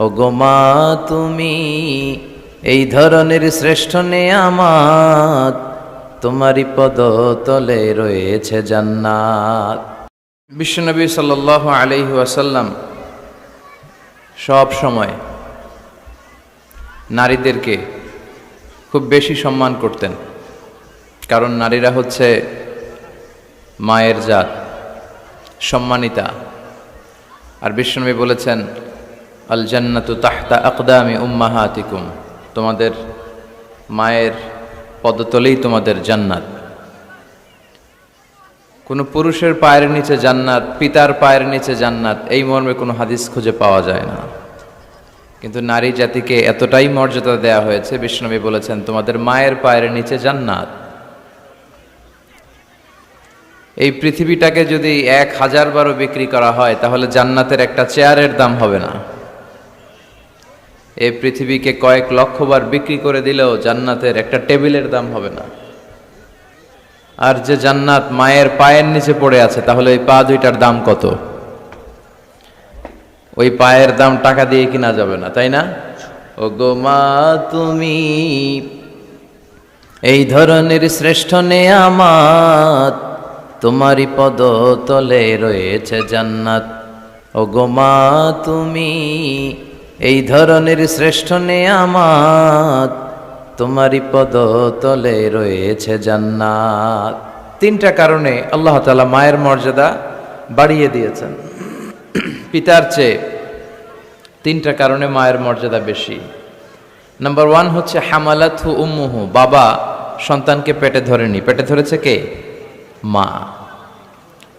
ওগো মা তুমি এই ধরনের শ্রেষ্ঠ নেয়ামত, তোমারই পদতলে রয়েছে জান্নাত। বিশ্বনবী সাল্লাল্লাহু আলাইহি ওয়াসাল্লাম সব সময় নারীদেরকে খুব বেশি সম্মান করতেন, কারণ নারীরা হচ্ছে মায়ের জাত, সম্মানিতা। আর বিশ্বনবী বলেছেন, আল জান্নাতু তাহতা আকদামি উম্মাহাতিকুম, তোমাদের মায়ের পদতলেই তোমাদের জান্নাত। কোনো পুরুষের পায়ের নিচে জান্নাত, পিতার পায়ের নিচে জান্নাত, এই মর্মে কোনো হাদিস খুঁজে পাওয়া যায় না। কিন্তু নারী জাতিকে এতটাই মর্যাদা দেয়া হয়েছে, বিশ্বনবী বলেছেন তোমাদের মায়ের পায়ের নিচে জান্নাত। এই পৃথিবীটাকে যদি 1000 বারও বিক্রি করা হয় তাহলে জান্নাতের একটা চেয়ারের দাম হবে না। এই পৃথিবীকে কয়েক লক্ষ বার বিক্রি করে দিলেও জান্নাতের একটা টেবিলের দাম হবে না। আর যে জান্নাত মায়ের পায়ের নিচে পড়ে আছে, তাহলে ওই পা দুইটার দাম কত? ওই পায়ের দাম টাকা দিয়ে কিনা যাবে না, তাই না? ওগো মা তুমি এই ধরনের শ্রেষ্ঠ নেয়ামত, তোমারই পদতলে রয়েছে জান্নাত। ওগো মা তুমি এই ধরনের শ্রেষ্ঠ নেয়ামত, তোমারই পদতলে রয়েছে জান্নাত। 3টা কারণে আল্লাহ তাআলা মায়ের মর্যাদা বাড়িয়ে দিয়েছেন পিতার চেয়ে। 3টা কারণে মায়ের মর্যাদা বেশি। নাম্বার 1 হচ্ছে হামালাতহু উম্মুহু, বাবা সন্তানকে পেটে ধরেনি, পেটে ধরেছে কে? মা।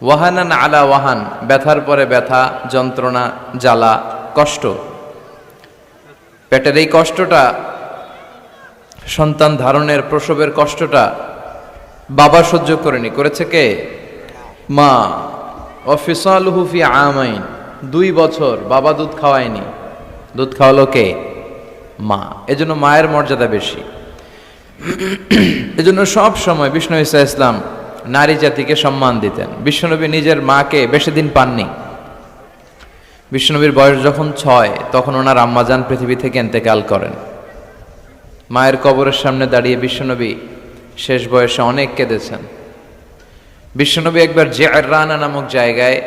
ওয়াহানান আলা ওয়াহান, ব্যথার পরে ব্যথা, যন্ত্রণা, জ্বালা, কষ্ট। পেটের এই কষ্টটা, সন্তান ধারণের প্রসবের কষ্টটা বাবা সহ্য করেনি, করেছে কে? মা। ওয়াফিসালুহু ফি আমাইন, 2 বছর বাবা দুধ খাওয়ায়নি, দুধ খাওয়ালো কে? মা। এজন্য মায়ের মর্যাদা বেশি। এজন্য সব সময় বিষ্ণু ঈসা ইসলাম নারী জাতিকে সম্মান দিতেন। বিশ্বনবী নিজের মাকে বেশি দিন পাননি। বিশ্বনবীর বয়স যখন 6, তখন ওনার আম্মাজান পৃথিবী থেকে ইন্তেকাল করেন। মায়ের কবরের সামনে দাঁড়িয়ে বিশ্বনবী শেষ বয়সে অনেক কেঁদেছেন। বিশ্বনবী একবার জিআররানা নামক জায়গায়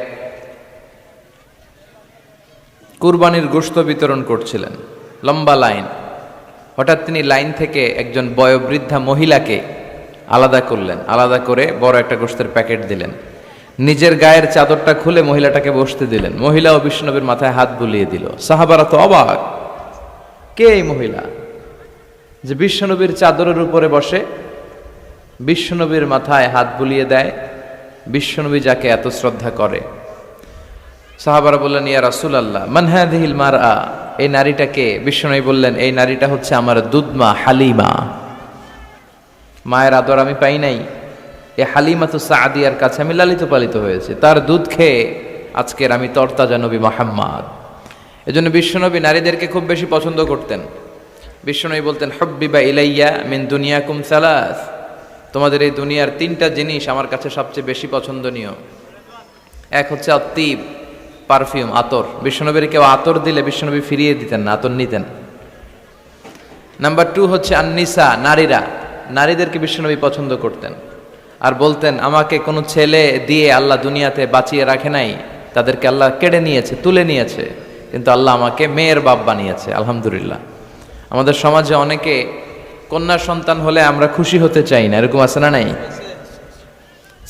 কুরবানির গোশত বিতরণ করছিলেন, লম্বা লাইন। হঠাৎ তিনি লাইন থেকে একজন বয়োবৃদ্ধা মহিলাকে আলাদা করলেন, আলাদা করে বড় একটা গোশতের প্যাকেট দিলেন। নিজের গায়ের চাদরটা খুলে মহিলাটাকে বসতে দিলেন। মহিলাও বিশ্বনবীর মাথায় হাত বুলিয়ে দিল। সাহাবারা তো অবাক, কে এই মহিলা যে বিশ্বনবীর চাদরের উপরে বসে, বিশ্বনবীর মাথায় হাত বুলিয়ে দেয়, বিশ্বনবী যাকে এত শ্রদ্ধা করে। সাহাবারা বললেন, ইয়া রাসূলুল্লাহ মান হাযিহিল মারআ, এই নারীটাকে? বিশ্বনবী বললেন, এই নারীটা হচ্ছে আমার দুধমা হালিমা। মায়ের আদর আমি পাই নাই, এই হালিমাতু সাদিয়ার কাছে আমি লালিত পালিত হয়েছে, তার দুধ খেয়ে আজকের আমি তরতাজা নবী মুহাম্মদ। এজন্য বিশ্বনবী নারীদেরকে খুব বেশি পছন্দ করতেন। বিশ্বনবী বলতেন, হুব্বিবা ইলাইয়া মিন দুনিয়াকুম সালাস, তোমাদের এই দুনিয়ার 3টা জিনিস আমার কাছে সবচেয়ে বেশি পছন্দনীয়। এক হচ্ছে আত্তিব, পারফিউম, আতর। বিশ্বনবীর কেউ আতর দিলে বিশ্বনবী ফিরিয়ে দিতেন না, আতর নিতেন। নাম্বার 2 হচ্ছে আন্নিসা, নারীরা। নারীদেরকে বিশ্বনবী পছন্দ করতেন আর বলতেন, আমাকে কোনো ছেলে দিয়ে আল্লাহ দুনিয়াতে বাঁচিয়ে রাখে নাই, তাদেরকে আল্লাহ কেড়ে নিয়েছে, তুলে নিয়েছে, কিন্তু আল্লাহ আমাকে মেয়ের বাপ বানিয়েছে, আলহামদুলিল্লাহ। আমাদের সমাজে অনেকে কন্যা সন্তান হলে আমরা খুশি হতে চাই না, এরকম আছে না নাই?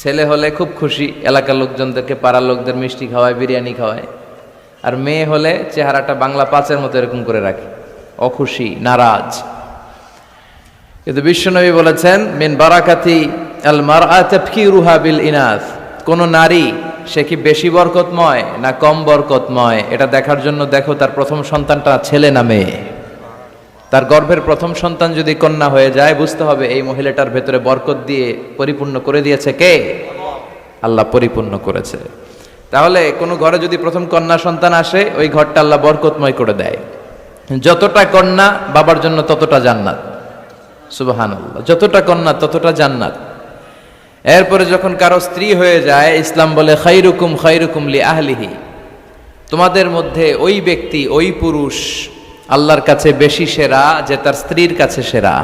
ছেলে হলে খুব খুশি, এলাকার লোকজনদেরকে, পাড়ার লোকদের মিষ্টি খাওয়ায়, বিরিয়ানি খাওয়ায়। আর মেয়ে হলে চেহারাটা বাংলা 5-এর মতো এরকম করে রাখে, অখুশি, নারাজ। কিন্তু বিশ্বনবী বলেছেন, মিন বারাকাতি আল মারআ তাফকিরুহা বিল ইনাস, কোন নারী সে কি বেশি বরকতময় না কম বরকতময়, এটা দেখার জন্য দেখো তার প্রথম সন্তানটা ছেলে না মেয়ে। তার গর্ভের প্রথম সন্তান যদি কন্যা হয়ে যায়, বুঝতে হবে এই মহিলাটার ভেতরে বরকত দিয়ে পরিপূর্ণ করে দিয়েছে কে? আল্লাহ পরিপূর্ণ করেছে। তাহলে কোনো ঘরে যদি প্রথম কন্যা সন্তান আসে, ওই ঘরটা আল্লাহ বরকতময় করে দেয়। যতটা কন্যা বাবার জন্য ততটা জান্নাত, সুবহানাল্লাহ। যতটা কন্যা ততটা জান্নাত। এরপরে যখন কারো স্ত্রী হয়ে যায়, ইসলাম বলে খাইরুকুম খাইরুকুম লি আহলিহি, তোমাদের মধ্যে ওই ব্যক্তি, ওই পুরুষ আল্লাহর কাছে বেশি সেরা যে তার স্ত্রীর কাছে সেরা।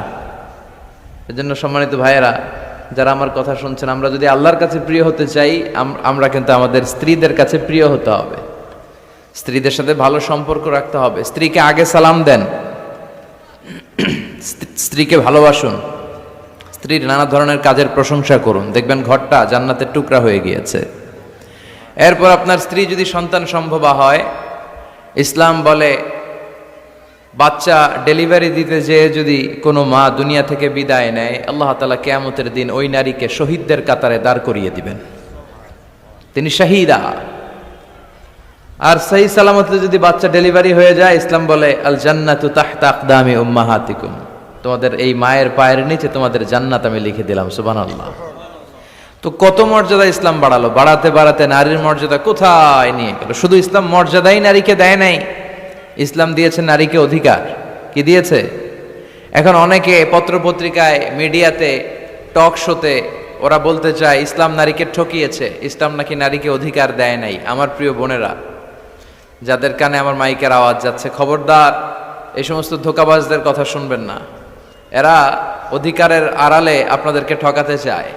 এজন্য সম্মানিত ভাইয়েরা, যারা আমার কথা শুনছেন, আমরা যদি আল্লাহর কাছে প্রিয় হতে চাই, আমরা কিন্তু আমাদের স্ত্রীদের কাছে প্রিয় হতে হবে, স্ত্রীদের সাথে ভালো সম্পর্ক রাখতে হবে। স্ত্রীকে আগে সালাম দেন, স্ত্রীকে ভালোবাসুন, স্ত্রীর নানা ধরনের কাজের প্রশংসা করুন, দেখবেন ঘরটা জান্নাতের টুকরা হয়ে গিয়েছে। এরপর আপনার স্ত্রী যদি সন্তান সম্ভবা হয়, ইসলাম বলে বাচ্চা ডেলিভারি দিতে যেয়ে যদি কোনো মা দুনিয়া থেকে বিদায় নেয়, আল্লাহ তাআলা কিয়ামতের দিন ওই নারীকে শহীদদের কাতারে দাঁড় করিয়ে দিবেন, তিনি শাহীদা। আর সহি সালামতে যদি বাচ্চা ডেলিভারি হয়ে যায়, ইসলাম বলে আল জান্নাতু তাহতা আকদামি উম্মাহাতিকুম, তোমাদের এই মায়ের পায়ের নিচে তোমাদের জান্নাত আমি লিখে দিলাম। সুবহানাল্লাহ। তো কত মর্যাদা ইসলাম বাড়ালো, বাড়াতে বাড়াতে নারীর মর্যাদা কোথায় নিয়ে গেল। শুধু ইসলাম মর্যাদাই নারীকে দেয় নাই, ইসলাম দিয়েছে নারীকে অধিকার। কি দিয়েছে? এখন অনেকে পত্রপত্রিকায়, মিডিয়াতে, টক শোতে ওরা বলতে চায় ইসলাম নারীকে ঠকিয়েছে, ইসলাম নাকি নারীকে অধিকার দেয় নাই। আমার প্রিয় বোনেরা, যাদের কানে আমার মাইকের আওয়াজ যাচ্ছে, খবরদার এই সমস্ত ধোঁকাবাজদের কথা শুনবেন না। এরা অধিকারের আড়ালে আপনাদেরকে ঠকাতে চায়,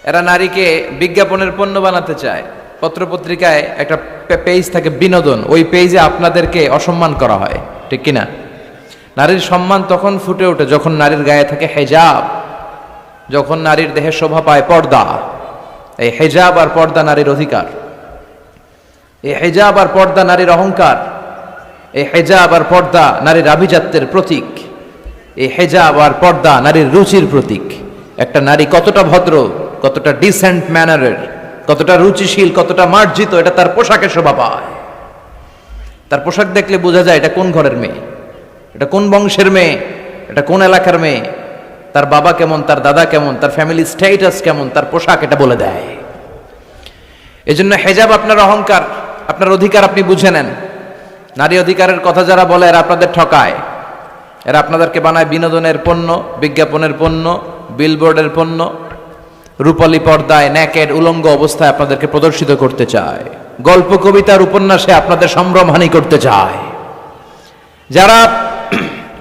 এরা নারীকে বিজ্ঞাপনের পণ্য বানাতে চায়। পত্রপত্রিকায় একটা পেজ থাকে বিনোদন, ওই পেজে আপনাদেরকে অসম্মান করা হয়, ঠিক কিনা? নারীর সম্মান তখন ফুটে ওঠে যখন নারীর গায়ে থাকে হেজাব, যখন নারীর দেহে শোভা পায় পর্দা। এই হেজাব আর পর্দা নারীর অধিকার, এই হেজাব আর পর্দা নারীর অহংকার, এই হেজাব আর পর্দা নারীর আভিজাত্যের প্রতীক, এই হেজাব আর পর্দা নারীর রুচির প্রতীক। একটা নারী কতটা ভদ্র, কতটা ডিসেন্ট ম্যানারের, কতটা রুচিশীল, কতটা মার্জিত, এটা তার পোশাকে শোভা পায়। তার পোশাক দেখলে বোঝা যায় এটা কোন ঘরের মেয়ে, এটা কোন বংশের মেয়ে, এটা কোন এলাকার মেয়ে, তার বাবা কেমন, তার দাদা কেমন, তার ফ্যামিলি স্ট্যাটাস কেমন, তার পোশাক এটা বলে দেয়। এজন্য হেজাব আপনার অহংকার, আপনার অধিকার, আপনি বুঝে নেন। নারী অধিকারের কথা যারা বলে এরা আপনাদের ঠকায়, এরা আপনাদেরকে বানায় বিনোদনের পণ্য, বিজ্ঞাপনের পণ্য, বিলবোর্ডের পণ্য। রূপালী পর্দায় নেকেড উলঙ্গ অবস্থায় আপনাদেরকে প্রদর্শিত করতে চায়, গল্প কবিতার উপন্যাসে আপনাদের সম্ভ্রমহানি করতে চায়। যারা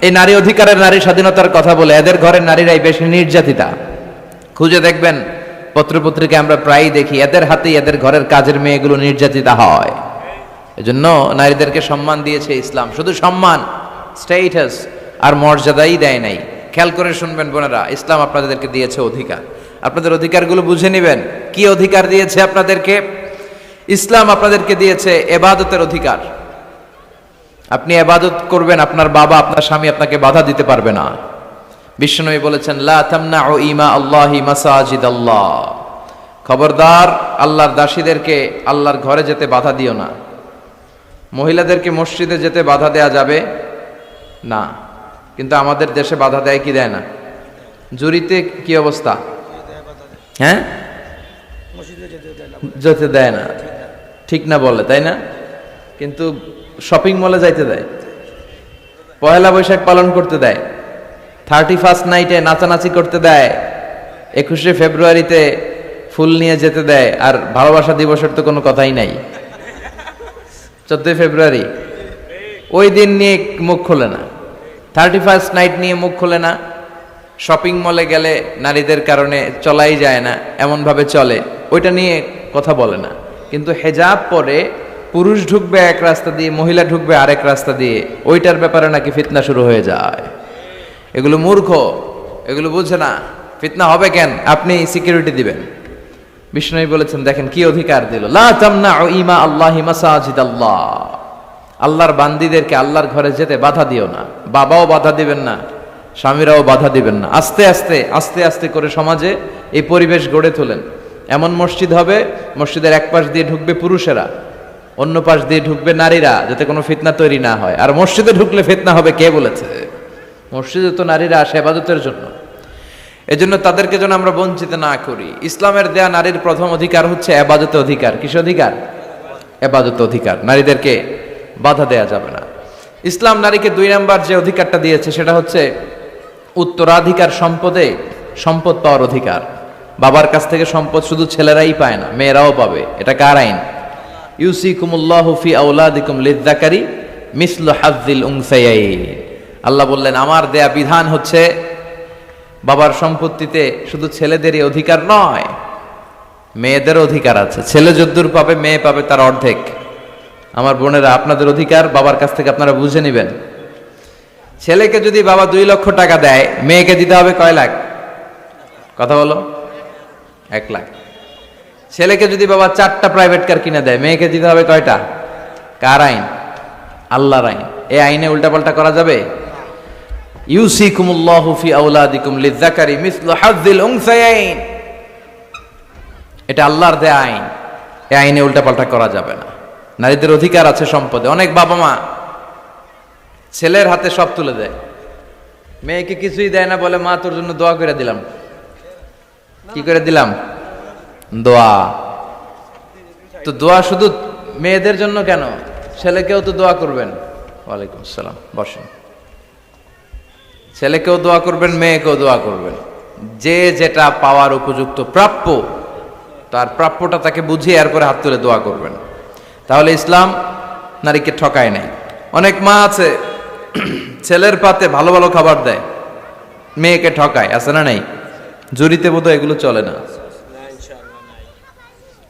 এই নারী অধিকারের, নারী স্বাধীনতার কথা বলে, এদের ঘরের নারীরাই বেশি নির্যাতিতা। খুঁজে দেখবেন পত্রপত্রিকায় আমরা প্রায়ই দেখি এদের হাতেই এদের ঘরের কাজের মেয়েগুলো নির্যাতিতা হয়। এজন্য নারীদেরকে সম্মান দিয়েছে ইসলাম, শুধু সম্মান, স্ট্যাটাস আর মর্যাদাই দেয় নাই। খেয়াল করে শুনবেন বোনেরা, ইসলাম আপনাদেরকে দিয়েছে অধিকার, আপনাদের অধিকারগুলো বুঝে নেবেন। কি অধিকার দিয়েছে আপনাদেরকে? ইসলাম আপনাদেরকে দিয়েছে ইবাদতের অধিকার। আপনি ইবাদত করবেন, আপনার বাবা, আপনার স্বামী আপনাকে বাধা দিতে পারবে না। বিশ্বনবী বলেছেন লা তামনাউ ইমা আল্লাহি মাসাজিদাল্লাহ, খবরদার আল্লাহর দাসীদেরকে আল্লাহর ঘরে যেতে বাধা দিও না। মহিলাদেরকে মসজিদে যেতে বাধা দেয়া যাবে না, কিন্তু আমাদের দেশে বাধা দেয় কি দেয় না? জুরিতে কি অবস্থা? হ্যাঁ, যেতে দেয় না, ঠিক না বলে, তাই না? কিন্তু শপিং মলে যাইতে দেয়, পয়লা বৈশাখ পালন করতে দেয়, 31st নাইটে নাচানাচি করতে দেয়, 21শে ফেব্রুয়ারিতে ফুল নিয়ে যেতে দেয়। আর ভালোবাসা দিবসের তো কোনো কথাই নাই। 14 ফেব্রুয়ারি ওই দিন নিয়ে মুখ খোলে না, 31st নাইট নিয়ে মুখ খোলে না। শপিং মলে গেলে নারীদের কারণে চলাই যায় না, এমনভাবে চলে, ওইটা নিয়ে কথা বলে না। কিন্তু হেজাব পরে পুরুষ ঢুকবে এক রাস্তা দিয়ে, মহিলা ঢুকবে আরেক রাস্তা দিয়ে, ওইটার ব্যাপারে নাকি ফিতনা শুরু হয়ে যায়। এগুলো মূর্খ, এগুলো বুঝে না। ফিতনা হবে কেন? আপনি সিকিউরিটি দিবেন। বিষ্ণু বলেছেন, দেখেন কি অধিকার দিল, লা তামনাউ ইমা আল্লাহি মাসাজিদাল্লাহ, আল্লাহর বান্দীদেরকে আল্লাহর ঘরে যেতে বাধা দিও না। বাবাও বাধা দিবেন না, স্বামীরাও বাধা দিবেন না। আস্তে আস্তে আস্তে আস্তে করে সমাজে এই পরিবেশ গড়ে তোলেন। এমন মসজিদ হবে, মসজিদের এক পাশ দিয়ে ঢুকবে পুরুষেরা, অন্য পাশ দিয়ে ঢুকবে নারীরা, যাতে কোনো ফিতনা তৈরি না হয়। আর মসজিদে ঢুকলে ফিতনা হবে কে বলেছে? মসজিদে তো নারীরা আসে ইবাদতের জন্য। এজন্য তাদেরকে যেন আমরা বঞ্চিত না করি। ইসলামের দেয়া নারীর প্রথম অধিকার হচ্ছে ইবাদতে অধিকার। কিস অধিকার? ইবাদতে অধিকার। নারীদেরকে বাধা দেয়া যাবে না। ইসলাম নারীকে 2 নাম্বার যে অধিকারটা দিয়েছে সেটা হচ্ছে উত্তরাধিকার সম্পদে সম্পদ পাওয়ার অধিকার। বাবার কাছ থেকে সম্পদ শুধু ছেলেরাই পায় না, মেয়েরাও পাবে। এটা কার আইন? ইউসিকুমুল্লাহু ফি আওলাদিকুম লিযযাকারি মিসলু হাযযিল উনসায়াইন। আল্লাহ বললেন আমার দেয়া বিধান হচ্ছে বাবার সম্পত্তিতে শুধু ছেলেদেরই অধিকার নয়, মেয়েদের অধিকার আছে। ছেলে যদ্দূর পাবে মেয়ে পাবে তার অর্ধেক। আমার বোনেরা, আপনাদের অধিকার বাবার কাছ থেকে আপনারা বুঝে নেবেন। ছেলেকে যদি বাবা 2 লক্ষ টাকা দেয়, মেয়েকে দিতে হবে কয় লাখ? কথা বলো। 1 লাখ। ছেলেকে যদি বাবা 4টা প্রাইভেট কার কিনে দেয়, মেয়েকে দিতে হবে কয়টা? কার আইন? আল্লাহর আইন। এই আইনে উল্টাপাল্টা করা যাবে? ইউসিকুমুল্লাহু ফি আওলাদিকুম লিযযাকারি মিসলু হাযযিল উনসায়াইন, এটা আল্লাহর দেয়া আইন। এই আইনে উল্টাপাল্টা করা যাবে না। নারীদের অধিকার আছে সম্পদে। অনেক বাবা মা ছেলের হাতে সব তুলে দেয়, মেয়েকে কিছুই দেয় না, বলে মা তোর জন্য দোয়া করে দিলাম। কি করে দিলাম? দোয়া। তো দোয়া শুধু মেয়েদের জন্য কেন? ছেলেকেও তো দোয়া করবেন। ওয়ালাইকুম আসসালাম, বসেন। ছেলেকেও দোয়া করবেন, মেয়েকেও দোয়া করবেন। যে যেটা পাওয়ার উপযুক্ত প্রাপ্য, তার প্রাপ্যটা তাকে বুঝিয়ে এরপরে হাত তুলে দোয়া করবেন। তাহলে ইসলাম নারীকে ঠকায় নাই। অনেক মা আছে ছেলের পাতে ভালো ভালো খাবার দেয়, মেয়েকে ঠকায়, আছে না নাই? জুরিতে বোধহয় এগুলো চলে না।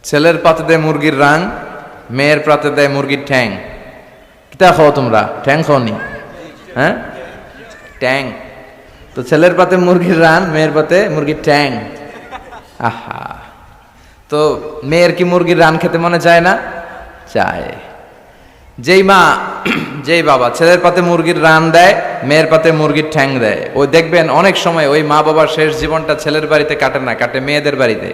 ছেলের পাতে দেয় মুরগির রাং, মেয়ের পাতে দেয় মুরগির ঠ্যাং। কিতা খাও তোমরা? ঠ্যাং খাওনি? হ্যাঁ, ট্যাং। তো ছেলের পাতে মুরগির রান, মেয়ের পাতে মুরগির ঠ্যাং। আহা, তো মেয়ের কি মুরগির রান খেতে মনে চায় না? চায়। যেই মা যেই বাবা ছেলের পাতে মুরগির রান দেয়, মেয়ের পাতে মুরগির ঠ্যাং দেয়, ওই দেখবেন অনেক সময় ওই মা বাবার শেষ জীবনটা ছেলের বাড়িতে কাটে না, কাটে মেয়েদের বাড়িতে।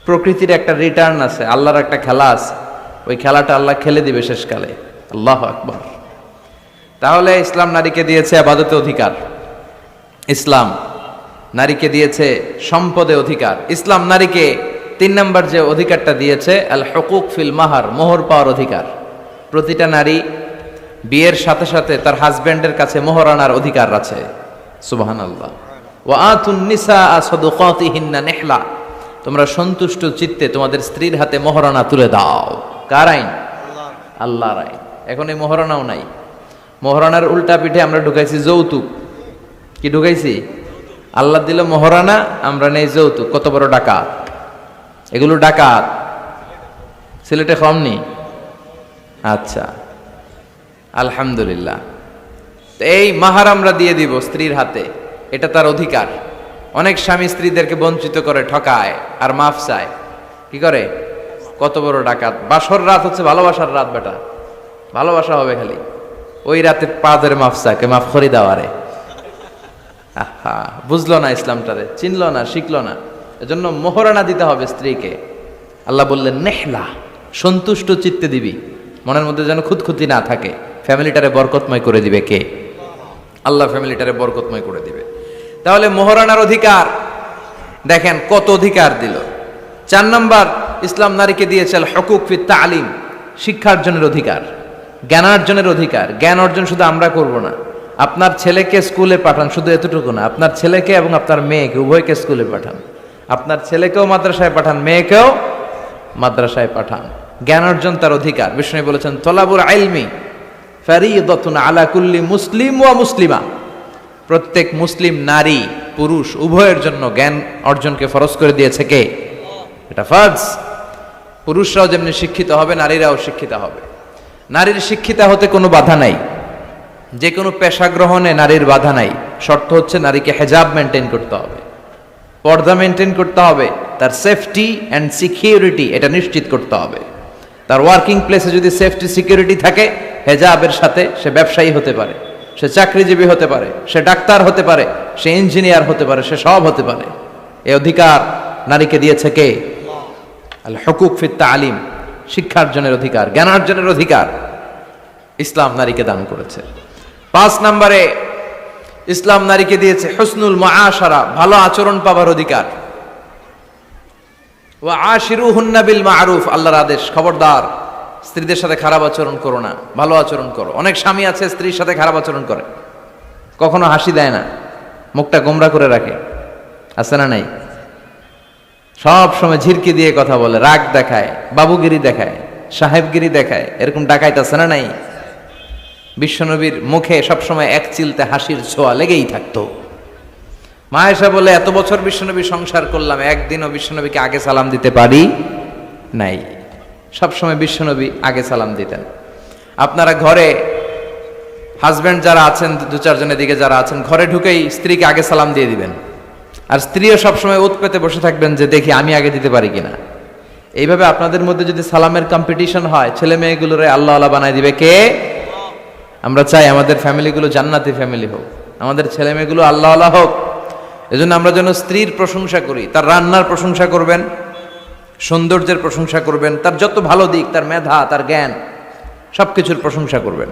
প্রকৃতির একটা রিটার্ন আছে, আল্লাহর একটা খেলা আছে, ওই খেলাটা আল্লাহ খেলে দিবে শেষকালে। আল্লাহু আকবার। তাহলে ইসলাম নারীকে দিয়েছে ইবাদতে অধিকার, ইসলাম নারীকে দিয়েছে সম্পদে অধিকার। ইসলাম নারীকে 3 নম্বর যে অধিকারটা দিয়েছে, আল হুকুক ফিল মাহার, মোহর পাওয়ার অধিকার। প্রতিটা নারী বিয়ের সাথে সাথে তার হাজবেন্ডের কাছে মোহর আনার অধিকার আছে। সুবহানাল্লাহ। ওয়া আতুন নিসা সাদুকাতিহিন্না নিহলা, তোমরা সন্তুষ্ট চিত্তে তোমাদের স্ত্রীর হাতে মোহরানা তুলে দাও। কার আইন? আল্লাহর আইন। এখন এই মোহরানাও নাই। মোহরানার উল্টা পিঠে আমরা ঢুকাইছি যৌতুক। কি ঢুকাইছি? আল্লাহ দিল মোহরানা, আমরা নেই যৌতুক। কত বড় ডাকাত! এগুলো ডাকাত। সিলেটে কমনি? আচ্ছা, আলহামদুলিল্লাহ। এই মাহার আমরা দিয়ে দিব স্ত্রীর হাতে, এটা তার অধিকার। অনেক স্বামী স্ত্রীদেরকে বঞ্চিত করে, ঠকায় আর মাফ চায়। কি করে? কত বড় ডাকাত! বাসর রাত হচ্ছে ভালোবাসার রাত, বেটা ভালোবাসা হবে খালি। ওই রাতে পা ধরে মাফ চাকে, মাফ করি দেওয়ারে। আহা, বুঝলো না ইসলামটারে, চিনলো না, শিখলো না। এজন্য মোহরানা দিতে হবে স্ত্রীকে। আল্লাহ বললেন নেহলা, সন্তুষ্ট চিত্তে দিবি, মনের মধ্যে যেন খুঁতখুঁতি না থাকে। ফ্যামিলিটারে বরকতময় করে দিবে কে? আল্লাহ ফ্যামিলিটারে বরকতময় করে দিবে। তাহলে মোহরানার অধিকার দেখেন কত অধিকার দিল। 4 নম্বর ইসলাম নারীকে দিয়েছে আল হুকুক ফি তালিম, শিক্ষার্জনের অধিকার, জ্ঞানার্জনের অধিকার। জ্ঞান অর্জন শুধু আমরা করব না, আপনার ছেলেকে স্কুলে পাঠান, শুধু এতটুকু না, আপনার ছেলেকে এবং আপনার মেয়েকে উভয়কে স্কুলে পাঠান। আপনার ছেলেকেও মাদ্রাসায় পাঠান, মেয়েকেও মাদ্রাসায় পাঠান। জ্ঞান অর্জন তার অধিকার। বিষ্ণু বলেছেন তলাবুল ইলমি ফারিদাতুন আলা কুল্লি মুসলিম ওয়া মুসলিমা, প্রত্যেক মুসলিম নারী পুরুষ উভয়ের জন্য জ্ঞান অর্জনকে ফরজ করে দিয়েছে কে? এটা ফরজ। পুরুষরাও যেমনি শিক্ষিত হবে, নারীরাও শিক্ষিত হবে। নারীর শিক্ষিতা হতে কোনো বাধা নাই, যে কোনো পেশা গ্রহণে নারীর বাধা নাই। শর্ত হচ্ছে নারীকে হেজাব মেনটেন করতে হবে, পর্দা মেনটেন করতে হবে, তার সেফটি অ্যান্ড সিকিউরিটি এটা নিশ্চিত করতে হবে। তার ওয়ার্কিং প্লেসে যদি সেফটি সিকিউরিটি থাকে, হেজাবের সাথে সে ব্যবসায়ী হতে পারে, সে চাকরিজীবী হতে পারে, সে ডাক্তার হতে পারে, সে ইঞ্জিনিয়ার হতে পারে, সে সব হতে পারে। এই অধিকার নারীকে দিয়েছে কে? আল হুকুক ফিত তালিম, শিক্ষার্জনের অধিকার, জ্ঞানার্জনের অধিকার ইসলাম নারীকে দান করেছে। 5 নম্বরে ইসলাম নারীকে দিয়েছে হুসনুল মুআশারা, ভালো আচরণ পাবার অধিকার। ওয়া আশিরুহুন্না বিল মা'রুফ, আল্লাহর আদেশ, খবরদার স্ত্রীদের সাথে খারাপ আচরণ করো না, ভালো আচরণ করো। অনেক স্বামী আছে স্ত্রীর সাথে খারাপ আচরণ করে, কখনো হাসি দেয় না, মুখটা গোমরা করে রাখে, আছে না নাই? সব সময় ঝিরকি দিয়ে কথা বলে, রাগ দেখায়, বাবুগিরি দেখায়। সাহেবগিরি দেখায়, এরকম ডাকাইত আছে না নাই? বিশ্বনবীর মুখে সবসময় এক চিলতে হাসির ছোঁয়া লেগেই থাকতো। মা আয়েশা বলে, এত বছর বিশ্বনবী সংসার করলাম, একদিনও বিশ্বনবীকে আগে সালাম দিতে পারি নাই। সবসময় বিশ্বনবী আগে সালাম দিতেন। আপনারা ঘরে হাজব্যান্ড যারা আছেন, দু চারজনের দিকে যারা আছেন, ঘরে ঢুকেই স্ত্রীকে আগে সালাম দিয়ে দিবেন, আর স্ত্রীও সবসময় ওত পেতে বসে থাকবেন যে দেখি আমি আগে দিতে পারি কিনা। এইভাবে আপনাদের মধ্যে যদি সালামের কম্পিটিশন হয়, ছেলে মেয়েগুলোরে আল্লাহ আল্লাহ বানায় দিবে কে? আমরা চাই আমাদের ফ্যামিলিগুলো জান্নাতি ফ্যামিলি হোক, আমাদের ছেলে মেয়েগুলো আল্লাহ আল্লাহ হোক। এজন্য আমরা যেন স্ত্রীর প্রশংসা করি, তার রান্নার প্রশংসা করবেন, সৌন্দর্যের প্রশংসা করবেন, তার যত ভালো দিক, তার মেধা, তার জ্ঞান, সবকিছুর প্রশংসা করবেন।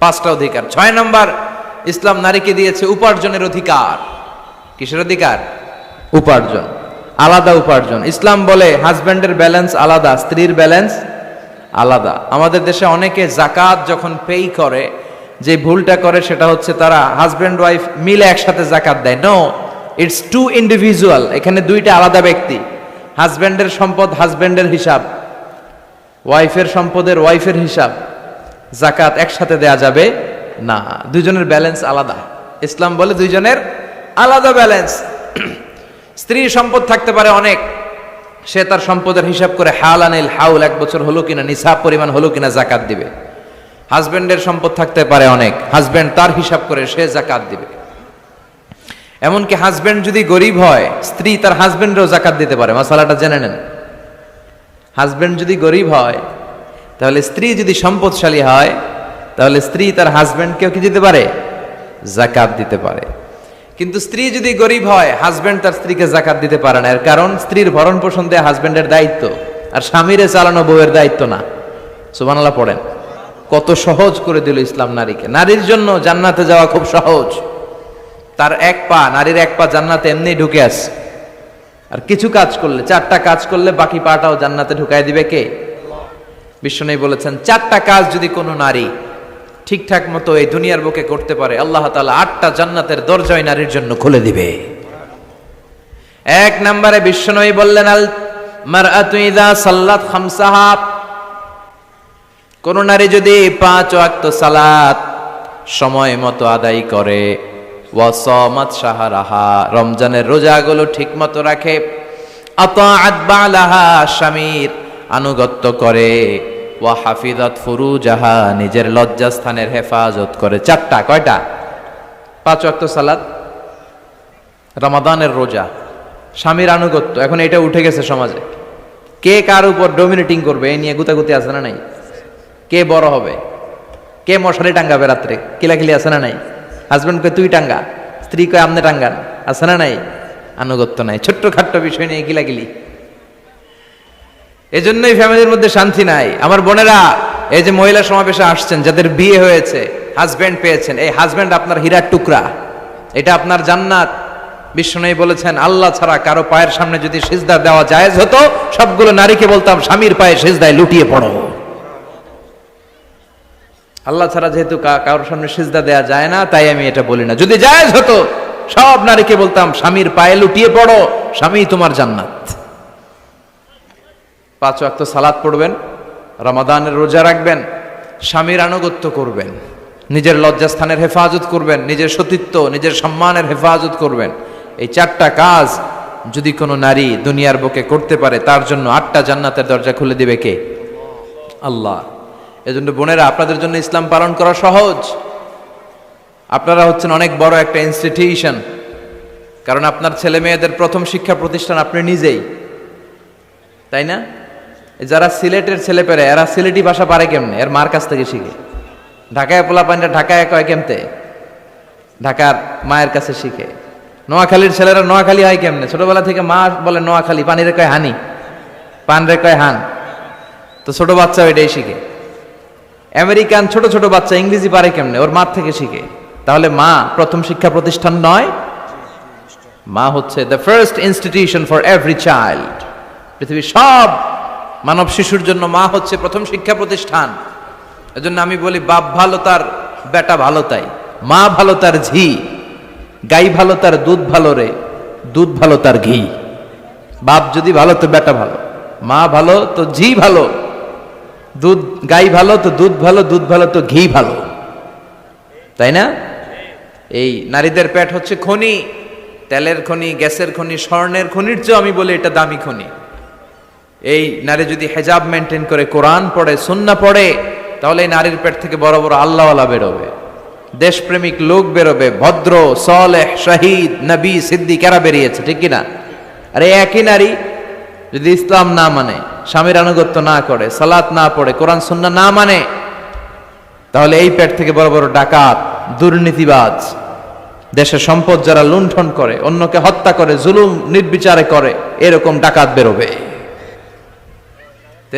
5টা অধিকার। 6 নম্বর, ইসলাম নারীকে দিয়েছে উপার্জনের অধিকার। কিসের অধিকার? উপার্জন, আলাদা উপার্জন। ইসলাম বলে হাজব্যান্ডের ব্যালেন্স আলাদা, স্ত্রীর ব্যালেন্স আলাদা। আমাদের দেশে অনেকে জাকাত যখন পেই করে, যে ভুলটা করে সেটা হচ্ছে তারা হাজব্যান্ড ওয়াইফ মিলে একসাথে জাকাত দেয়। No, it's to individual. এখানে দুইটা আলাদা ব্যক্তি। হাজব্যান্ডের সম্পদ হাজব্যান্ডের হিসাব, ওয়াইফের সম্পদের ওয়াইফের হিসাব। জাকাত একসাথে দেয়া যাবে না, দুইজনের ব্যালেন্স আলাদা। ইসলাম বলে দুইজনের আলাদা ব্যালেন্স। স্ত্রীর সম্পদ থাকতে পারে অনেক, সে তার সম্পদের হিসাব করে হালানিল হাউল, 1 বছর হলো কিনা, নিসাব পরিমাণ হলো কিনা জাকাত দিবে। হাজব্যান্ডের সম্পদ থাকতে পারে অনেক, হাজব্যান্ড তার হিসাব করে সে জাকাত দিবে। এমনকি হাজব্যান্ড যদি গরিব হয়, স্ত্রী তার হাজব্যান্ডেরও জাকাত দিতে পারে। মাসালাটা জেনে নেন। হাজব্যান্ড যদি গরিব হয়, তাহলে স্ত্রী যদি সম্পদশালী হয়, তাহলে স্ত্রী তার হাজব্যান্ডকেও কি দিতে পারে? জাকাত দিতে পারে। কিন্তু স্ত্রী যদি গরিব হয়, হাজব্যান্ড তার স্ত্রীকে জাকাত দিতে পারে না। এর কারণ স্ত্রীর ভরণ পোষণ দেয়া হাজব্যান্ডের দায়িত্ব, আর স্বামীরে চালানো বউয়ের দায়িত্ব না। সুবহানাল্লাহ পড়েন। কত সহজ করে দিল ইসলাম নারীকে। নারীর জন্য জান্নাতে যাওয়া খুব সহজ। তার এক পা, নারীর এক পা জান্নাতে এমনি ঢুকে আছে। আর কিছু কাজ করলে, 4টা কাজ করলে বাকি পাটাও জান্নাতে ঢুকায় দিবে কে? বিশ্বনবী বলেছেন, 4টা কাজ যদি কোনো নারী ঠিকঠাক মতো এই দুনিয়ার বুকে করতে পারে, আল্লাহ তাআলা 8টা জান্নাতের দরজাই নারীর জন্য খুলে দিবে। 1 নম্বরে বিশ্বনবী বললেন, আল মারআতু ইযা সাল্লাত খামসাহা, কোন নারী যদি 5 ওয়াক্ত সালাত সময় মতো আদায় করে, ওয়া সামাত শাহরাহা, রমজানের রোজাগুলো ঠিকমতো রাখে, আতাআত বালাহা, স্বামীর আনুগত্য করে, ওয়া হাফিজাত ফুরুজাহা, নিজের লজ্জাস্থানের হেফাজত করে। 4টা, কয়টা? 5 ওয়াক্ত সালাত, রমাদানের রোজা, স্বামীর আনুগত্য। এখন এটা উঠে গেছে সমাজে। কে কার উপর ডমিনেটিং করবে এই নিয়ে গুতাগুতি আছে না নাই? কে বড় হবে, কে মশারি টাঙ্গাবে রাত্রে, কিলাকিলি আছে না নাই? হাজব্যান্ড কয় তুই টাঙ্গা, স্ত্রী কয় আমনে টাঙ্গান, আছে না নাই? আনুগত্য নাই, ছোট্ট খাট্ট বিষয় নিয়ে কিলাকিলি। এজন্যই ফ্যামিলির মধ্যে শান্তি নাই। আমার বোনেরা, এই যে মহিলা সমাবেশে আসছেন, যাদের বিয়ে হয়েছে, হাজব্যান্ড পেয়েছেন, এই হাজব্যান্ড আপনার হীরার টুকরা, এটা আপনার জান্নাত। বিশ্বনবী বলেছেন, আল্লাহ ছাড়া কারো পায়ের সামনে যদি সিজদা দেওয়া জায়েজ হতো, সবগুলো নারীকে বলতাম স্বামীর পায়ে সিজদায় লুটিয়ে পড়ো। আল্লাহ ছাড়া যেহেতু কারোর সামনে সিজদা দেয়া যায় না, তাই আমি এটা বলি না। যদি জায়েজ হতো, সব নারীকে বলতাম স্বামীর পায়ে লুটিয়ে পড়ো, স্বামী তোমার জান্নাত। 5 ওয়াক্ত সালাত পড়বেন, রমাদানের রোজা রাখবেন, স্বামীর আনুগত্য করবেন, নিজের লজ্জাস্থানের হেফাজত করবেন, নিজের সতীত্ব, নিজের সম্মানের হেফাজত করবেন। এই 4টা কাজ যদি কোনো নারী দুনিয়ার বুকে করতে পারে, তার জন্য 8টা জান্নাতের দরজা খুলে দিবে কে? আল্লাহ। এজন্য বোনেরা, আপনাদের জন্য ইসলাম পালন করা সহজ। আপনারা হচ্ছেন অনেক বড় একটা ইনস্টিটিউশন, কারণ আপনার ছেলে মেয়েদের প্রথম শিক্ষা প্রতিষ্ঠান আপনি নিজেই, তাই না? যারা সিলেটের ছেলেপেলে, এরা সিলেটি ভাষা পারে কেমনে? এর মার কাছ থেকে শিখে। ঢাকায় পোলাপানটা ঢাকায় কয় কেমতে? ঢাকার মায়ের কাছে শিখে। নোয়াখালীর ছেলেরা নোয়াখালী হয় কেমনে? ছোটবেলা থেকে মা বলে নোয়াখালী, পানিরে কয় হানি, পান রে কয় হান। তো ছোট বাচ্চা এটাই শিখে। আমেরিকান ছোট ছোট বাচ্চা ইংরেজি পারে কেমনে? ওর মার থেকে শিখে। তাহলে মা প্রথম শিক্ষা প্রতিষ্ঠান নয়? মা হচ্ছে the first institution for every child. পৃথিবীর সব মানব শিশুর জন্য মা হচ্ছে প্রথম শিক্ষা প্রতিষ্ঠান। এজন্য আমি বলি, বাপ ভালো তার বেটা ভালো তাই, মা ভালো তার ঝি, গাই ভালো তার দুধ ভালো রে, দুধ ভালো তার ঘি। বাপ যদি ভালো তো বেটা ভালো, মা ভালো তো ঝি ভালো, দুধ গাই ভালো তো দুধ ভালো, দুধ ভালো তো ঘি ভালো, তাই না? এই নারীদের পেট হচ্ছে খনি, তেলের খনি, গ্যাসের খনি, স্বর্ণের খনির চেয়ে আমি বলি এটা দামি খনি। এই নারী যদি হেজাব মেনটেন করে, কোরআন পড়ে, সুন্নাহ পড়ে, তাহলে এই নারীর পেট থেকে বড় বড় আল্লাহওয়ালা বেরোবে, দেশপ্রেমিক লোক বেরোবে, ভদ্র, সালেহ, শহীদ, নবী, সিদ্দিক এরা বেরিয়েছে, ঠিক কিনা? আর এই একই নারী যদি ইসলাম না মানে, স্বামীর আনুগত্য না করে, সালাত না পড়ে, কোরআন সুন্নাহ না মানে, তাহলে এই পেট থেকে বড় বড় ডাকাত, দুর্নীতিবাজ, দেশের সম্পদ যারা লুণ্ঠন করে, অন্যকে হত্যা করে, জুলুম নির্বিচারে করে, এরকম ডাকাত বেরোবে।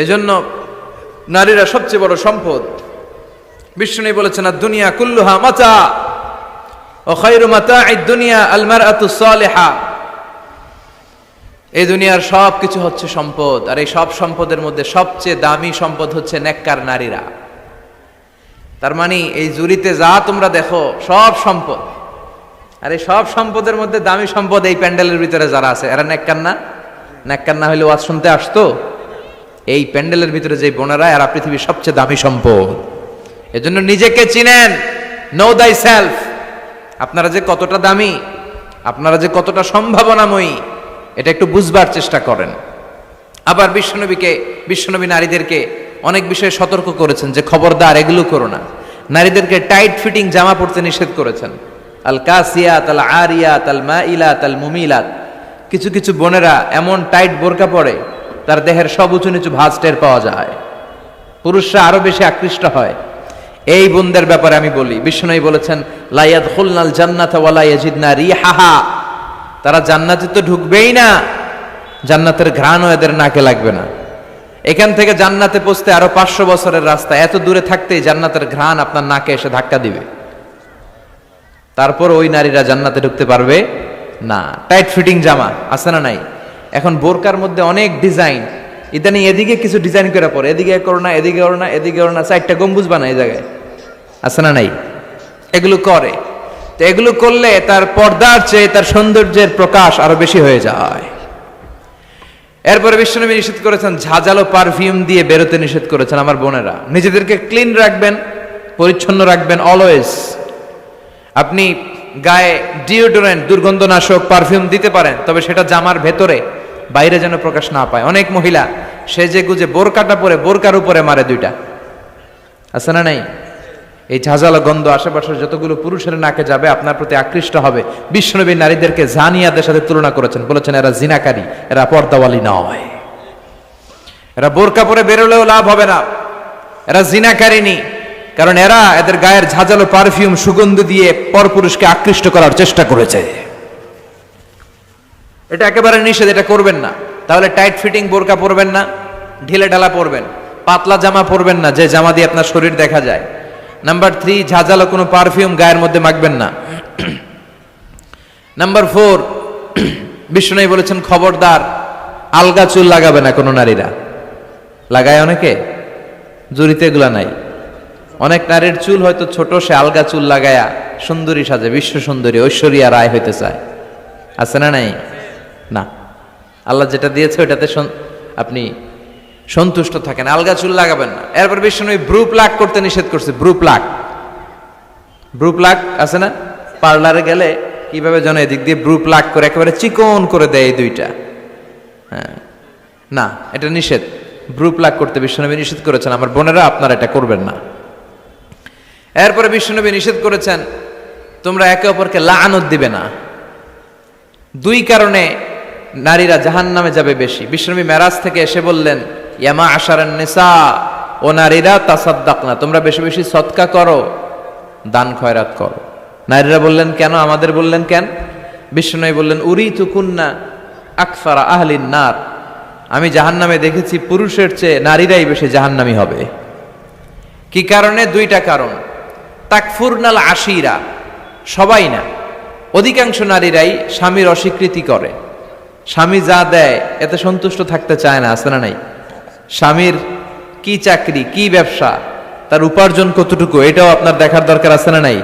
এই জন্য নারীরা সবচেয়ে বড় সম্পদ। বিষ্ণু বলেছেন, দুনিয়া কুল্লুহা মাতা ও খায়রু মাতাঈদ দুনিয়া আল মারআতুস সালিহা। এই দুনিয়ার সব কিছু হচ্ছে সম্পদ, আর এই সব সম্পদের মধ্যে সবচেয়ে দামি সম্পদ হচ্ছে নেককার নারীরা। তার মানে এই জুরিতে যা তোমরা দেখো সব সম্পদ, আর এই সব সম্পদের মধ্যে দামি সম্পদ এই প্যান্ডেলের ভিতরে যারা আছে এরা নেককার না? নেককার না হইলে ওয়াজ শুনতে আসতো? এই প্যান্ডেলের ভিতরে যে বোনেরা, এরা পৃথিবীর সবচেয়ে দামি সম্পদ। এজন্য নিজেকে চিনেন, নো দাই সেলফ। আপনারা যে কতটা দামি, আপনারা যে কতটা সম্ভাবনাময়ী, এটা একটু বুঝবার চেষ্টা করেন। আবার বিশ্বনবী নারীদেরকে অনেক বিষয়ে সতর্ক করেছেন যে খবরদার এগুলো করো না। নারীদেরকে টাইট ফিটিং জামা পরতে নিষেধ করেছেন। আল কাসিয়াত, আল আরিয়াত, আল মাইলাত, আল মুমিলাত। কিছু কিছু বোনেরা এমন টাইট বোরকা পরে তার দেহের সব উঁচু নিচু ভাঁজ টের পাওয়া যায়, পুরুষরা আরো বেশি আকৃষ্ট হয়। এই বোনদের ব্যাপারে আমি বলি, বিশ্বনবী বলেছেন, লা ইয়াদখুলনাল জান্নাতা ওয়া লা ইয়াজিদনা রিহাহা। তারা জান্নাতে তো ঢুকবেই না, জান্নাতের ঘ্রাণও এদের নাকে লাগবে না। এখান থেকে জান্নাতে পৌঁছতে আরো 500 বছরের রাস্তা, এত দূরে থাকতেই জান্নাতের ঘ্রাণ আপনার নাকে এসে ধাক্কা দিবে। তারপর ওই নারীরা জান্নাতে ঢুকতে পারবে না। টাইট ফিটিং জামা আছে না নাই? এখন বোরকার মধ্যে অনেক ডিজাইন, ইদানিং এদিকে কিছু ডিজাইন করে পরে, এদিকে করো না, এদিকে করো না, এদিকে করো না, 4টা গম্বুজ বানায় এই জায়গায়, আছে না নাই? এগুলো করে, তো এগুলো করলে তার পর্দার চেয়ে তার সৌন্দর্যের প্রকাশ আরো বেশি হয়ে যায়। এরপরে বিশ্বনবী নিষেধ করেছেন, ঝাঁঝালো পারফিউম দিয়ে বেরোতে নিষেধ করেছেন। আমার বোনেরা, নিজেদেরকে ক্লিন রাখবেন, পরিচ্ছন্ন রাখবেন অলওয়েজ। আপনি গায়ে ডিওডোরেন্ট, দুর্গন্ধনাশক পারফিউম দিতে পারেন, তবে সেটা জামার ভেতরে, বাইরে যেন প্রকাশ না পায়। অনেক মহিলা সেজে গুজে বোরকাটা পরে বোরকার উপরে মারে 2টা, আছে না নাই? এই ঝাঁঝালো গন্ধ আশেপাশের যতগুলো পুরুষের নাকে যাবে, আপনার প্রতি আকৃষ্ট হবে। বিশ্বনবী নারীদেরকে জানিয়াদের সাথে তুলনা করেছেন, বলেছেন এরা জিনাকারী, এরা পর্দাওয়ালী নয়, এরা বোরকা পরে বেরোলেও লাভ হবে না, এরা জিনাকারিনী। কারণ এরা এদের গায়ের ঝাঁঝালো পারফিউম, সুগন্ধ দিয়ে পরপুরুষকে আকৃষ্ট করার চেষ্টা করেছে। এটা একেবারে নিষেধ, এটা করবেন না। তাহলে টাইট ফিটিং বোরকা পরবেন না, ঢিলে ঢালা পরবেন, পাতলা জামা পরবেন না যে জামা দিয়ে আপনার শরীর দেখা যায়। নাম্বার 3, ঝাঁঝালো কোনো পারফিউম গায়ের মধ্যে মাখবেন না। নাম্বার 4, বিষ্ণু বলেছেন খবরদার আলগা চুল লাগাবে না কোনো নারীরা। লাগায় অনেকে, জুরিতে এগুলা নাই। অনেক নারীর চুল হয়তো ছোট, সে আলগা চুল লাগায়া সুন্দরী সাজে, বিশ্ব সুন্দরী ঐশ্বরিয়া রায় হইতে চায়, আছে না নাই? না, আল্লাহ যেটা দিয়েছে ওটাতে আপনি সন্তুষ্ট থাকেন, আলগা চুল লাগাবেন না। এরপর বিষ্ণু ব্রু প্লাক করতে নিষেধ করছে। ব্রু প্লাক আছে না? পার্লারে গেলে কিভাবে যেন এদিক দিয়ে ব্রু প্লাক করে একেবারে চিকন করে দেয় এই 2টা। হ্যাঁ, না, এটা নিষেধ। ব্রু প্লাক করতে বিশ্বনবী নিষেধ করেছেন। আমার বোনেরা, আপনারা এটা করবেন না। এরপরে বিশ্বনবী নিষেধ করেছেন, তোমরা একে অপরকে লাআনত দিবে না। 2 কারণে নারীরা জাহান্নামে যাবে বেশি। বিশ্বনবী মেরাজ থেকে এসে বললেন, ইয়া মা'আশারান নিসা, ও নারীরা, তাসাদ্দাকনা, তোমরা বেশি বেশি সদকা করো, দান খয়রাত করো। নারীরা বললেন কেন? আমাদের বললেন কেন? বিশ্বনবী বললেন, উরিতু কুন্না আকসারা আহলিন নার, আমি জাহান্নামে দেখেছি পুরুষের চেয়ে নারীরাই বেশি জাহান্নামী হবে। কি কারণে? 2টা কারণ। তাকফুরনাল আশিরা, সবাই না, অধিকাংশ নারীরাই স্বামীর অস্বীকৃতি করে। স্বামী যা দেয় এতে সন্তুষ্ট থাকতে চায় না, আছে না নাই? স্বামীর কি চাকরি, কি ব্যবসা, তার উপার্জন কতটুকু, এটাও আপনার দেখার দরকার, আছে না নাই?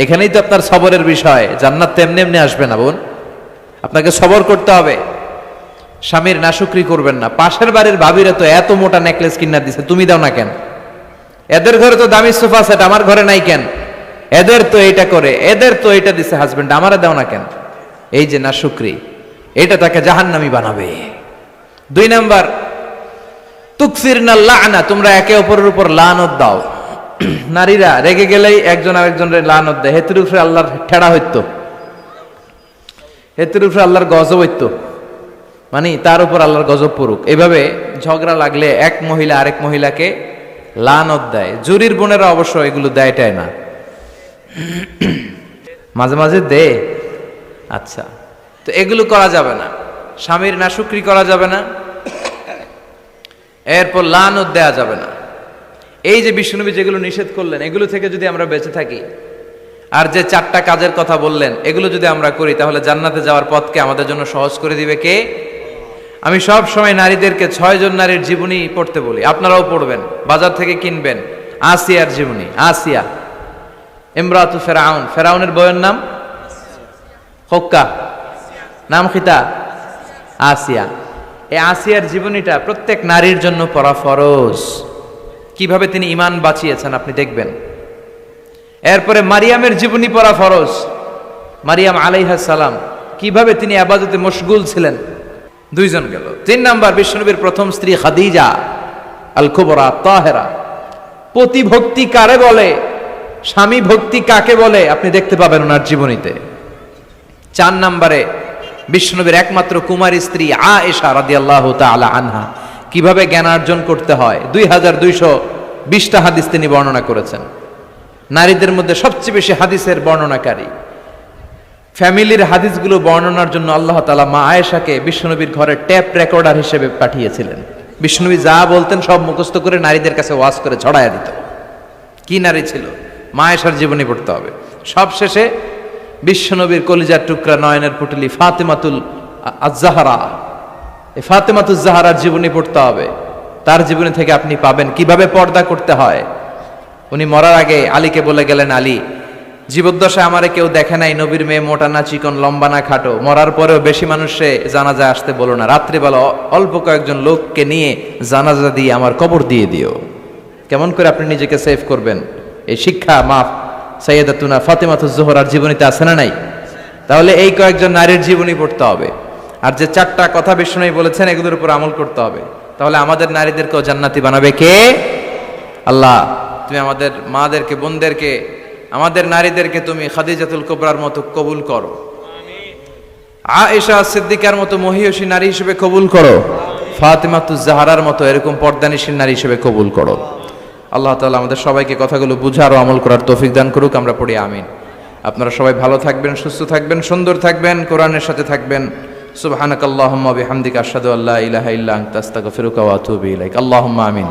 এখানেই তো আপনার সবরের বিষয়। জান্নাত তেমনি এমনি আসবে না বোন, আপনাকে সবর করতে হবে। স্বামীর নাশুকরি করবেন না। পাশের বাড়ির ভাবিরা তো এত মোটা নেকলেস কিনা দিছে, তুমি দাও না কেন? এদের ঘরে তো দামি সোফা সেট, আমার ঘরে নাই কেন? এদের তো এইটা করে, এদের তো এইটা দিছে হাজবেন্ড, আমারে দাও না কেন? এই যে নাশুকরি, এটা তাকে জাহান্নামী বানাবে। 2 নাম্বার, তুকসিরনা লা'না, তোমরা একে অপরের উপর লানত দাও। নারীরা রেগে গেলেই একজন আরেকজনের লানত দেয়। হেতুর উপরে আল্লাহর ঠেড়া হইতো, হেতুর উপরে আল্লাহর গজব হইতো, মানে তার উপর আল্লাহর গজব পড়ুক। এভাবে ঝগড়া লাগলে এক মহিলা আরেক মহিলাকে লানত দেয়। জুরির বোনেরা অবশ্য এগুলো দেয়টাই না, মাঝে মাঝে দে। আচ্ছা, তো এগুলো করা যাবে না, স্বামীর নাশুকরি করা যাবে না, এরপর লানত দেয়া যাবে না। এই যে বিশ্বনবী যেগুলো নিষেধ করলেন, এগুলো থেকে যদি আমরা বেঁচে থাকি, আর যে 4টা কাজের কথা বললেন, এগুলো যদি আমরা করি, তাহলে জান্নাতে যাওয়ার পথকে আমাদের জন্য সহজ করে দিবে কে? আমি সব সময় নারীদেরকে 6 জন নারীর জীবনী পড়তে বলি, আপনারাও পড়বেন, বাজার থেকে কিনবেন। আসিয়ার জীবনী, আসিয়া ইমরাতু ফেরাউন, ফেরাউনের বউয়ের নাম হক্কা, নাম খিতা আসিয়া। এই আসিয়ার জীবনীটা প্রত্যেক নারীর জন্য পড়া ফরজ। কিভাবে তিনি ঈমান বাঁচিয়েছেন আপনি দেখবেন। এরপরে মারিয়ামের জীবনী পড়া ফরজ। মারিয়াম আলাইহিস সালাম, কিভাবে তিনি ইবাদতে মশগুল ছিলেন। 2 জন গেল। 3 নাম্বার, বিশ্বনবীর প্রথম স্ত্রী খাদিজা আল কুবরা তাহেরা। পতিভক্তি কারে বলে, স্বামী ভক্তি কাকে বলে, আপনি দেখতে পাবেন ওনার জীবনীতে। 4 নম্বরে, বিশ্বনবীর একমাত্র কুমারী স্ত্রী আয়েশা রাদিয়াল্লাহু তাআলা আনহা, কিভাবে জ্ঞান অর্জন করতে হয়। 2220টা হাদিস তিনি বর্ণনা করেছেন। নারীদের মধ্যে সবচেয়ে বেশি হাদিসের বর্ণনাকারী। ফ্যামিলির হাদিসগুলো বর্ণনার জন্য আল্লাহ তাআলা মা আয়েশাকে বিশ্বনবীর ঘরে টেপ রেকর্ডার হিসেবে পাঠিয়েছিলেন। বিশ্বনবী যা বলতেন সব মুখস্থ করে নারীদের কাছে ওয়াজ করে ছড়াইয়া দিত। কি নারী ছিল! মা আয়েশার জীবনী পড়তে হবে। সবশেষে বিশ্বনবীর কলিজার টুকরা, নয়নের পুটলি ফাতেমাতুল আজ-জাহরা, এই ফাতেমাতুজ জাহরার জীবনী পড়তে হবে। তার জীবনী থেকে আপনি পাবেন কিভাবে পর্দা করতে হয়। উনি মরার আগে আলীকে বলে গেলেন, আলী, জীবদ্দশায় আমারে কেউ দেখে নাই, নবীর মেয়ে মোটা না চিকন, লম্বা না খাটো। মরার পরেও বেশি মানুষে জানাজা আসতে বলো না, রাত্রিবেলা অল্প কয়েকজন লোককে নিয়ে জানাজা দিয়ে আমার কবর দিয়ে দিও। কেমন করে আপনি নিজেকে সেভ করবেন, এই শিক্ষা মাফ সাইয়্যিদাতুনা ফাতেমাতুজ জোহরার জীবনীতে আছে না নাই? তাহলে এই কয়েকজন নারীর জীবনী পড়তে হবে। আর যে 4টা কথা বিশ্বনবী বলেছেন, এগুলোর উপর আমল করতে হবে। তাহলে আমাদের নারীদেরকেও জান্নাতি বানাবে কে? আল্লাহ। তুমি আমাদের মাদেরকে, বোনদেরকে, আমাদের নারীদেরকে তুমি খাদিজাতুল কুবরার মতো কবুল করো, আয়েশা সিদ্দিকার মতো মহিয়সী নারী হিসেবে কবুল করো, ফাতেমাতুজ জাহরার মতো এরকম পর্দানিশীল নারী হিসেবে কবুল করো। আল্লাহ তাআলা আমাদের সবাইকে কথাগুলো বুঝার ও আমল করার তৌফিক দান করুক। আমরা পড়ি আমিন। আপনারা সবাই ভালো থাকবেন, সুস্থ থাকবেন, সুন্দর থাকবেন, কোরআনের সাথে থাকবেন। সুবহানাকাল্লাহুম্মা বিহামদিকা আশহাদু আল্লা ইলাহা ইল্লা আনতা আস্তাগফিরুকা ওয়া আতুবু ইলাইক। আল্লাহুম্মা আমিন।